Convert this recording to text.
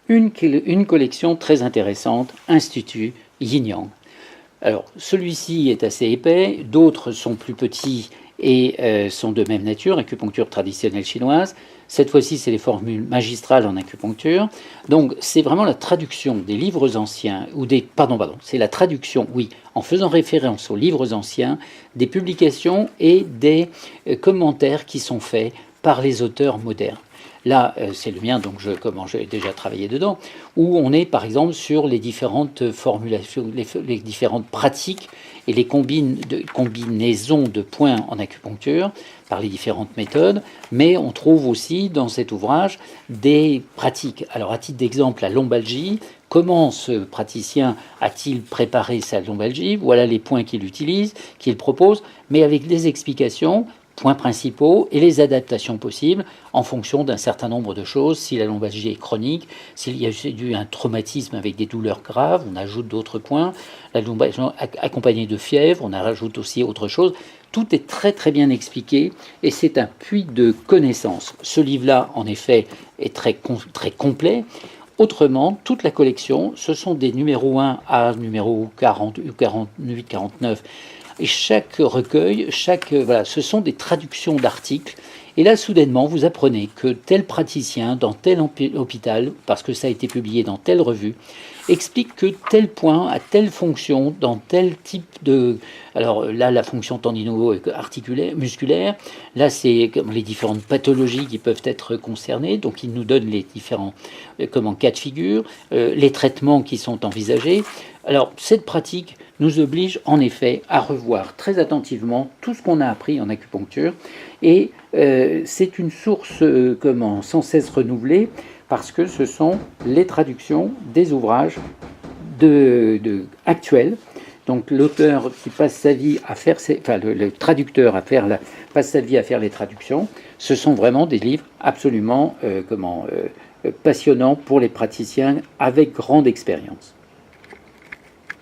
une collection très intéressante, Institut Yin-Yang. Alors, celui-ci est assez épais, d'autres sont plus petits et sont de même nature, acupuncture traditionnelle chinoise. Cette fois-ci, c'est les formules magistrales en acupuncture. Donc, c'est vraiment la traduction des livres anciens, ou des... Pardon, c'est la traduction, oui, en faisant référence aux livres anciens, des publications et des commentaires qui sont faits par les auteurs modernes. Là, c'est le mien, donc j'ai déjà travaillé dedans, où on est par exemple sur les différentes formulations, les différentes pratiques et les combinaisons de points en acupuncture par les différentes méthodes, mais on trouve aussi dans cet ouvrage des pratiques. Alors à titre d'exemple, la lombalgie, comment ce praticien a-t-il préparé sa lombalgie? Voilà les points qu'il utilise, qu'il propose, mais avec des explications, points principaux et les adaptations possibles en fonction d'un certain nombre de choses. Si la lombalgie est chronique, s'il y a eu un traumatisme avec des douleurs graves, on ajoute d'autres points. La lombalgie accompagnée de fièvre, on en rajoute aussi autre chose. Tout est très très bien expliqué et c'est un puits de connaissances. Ce livre-là, en effet, est très complet. Autrement, toute la collection, ce sont des numéros 1 à numéro 40, 48, 49. Et chaque recueil, voilà, ce sont des traductions d'articles. Et là, soudainement, vous apprenez que tel praticien dans tel hôpital, parce que ça a été publié dans telle revue, explique que tel point a telle fonction dans tel type de... Alors là, la fonction tendino-articulaire, musculaire. Là, c'est les différentes pathologies qui peuvent être concernées. Donc, il nous donne les différents cas de figure, les traitements qui sont envisagés. Alors, cette pratique nous oblige en effet à revoir très attentivement tout ce qu'on a appris en acupuncture. Et c'est une source sans cesse renouvelée, parce que ce sont les traductions des ouvrages actuels. Donc l'auteur qui passe sa vie à faire, le traducteur passe sa vie à faire les traductions. Ce sont vraiment des livres absolument passionnants pour les praticiens avec grande expérience.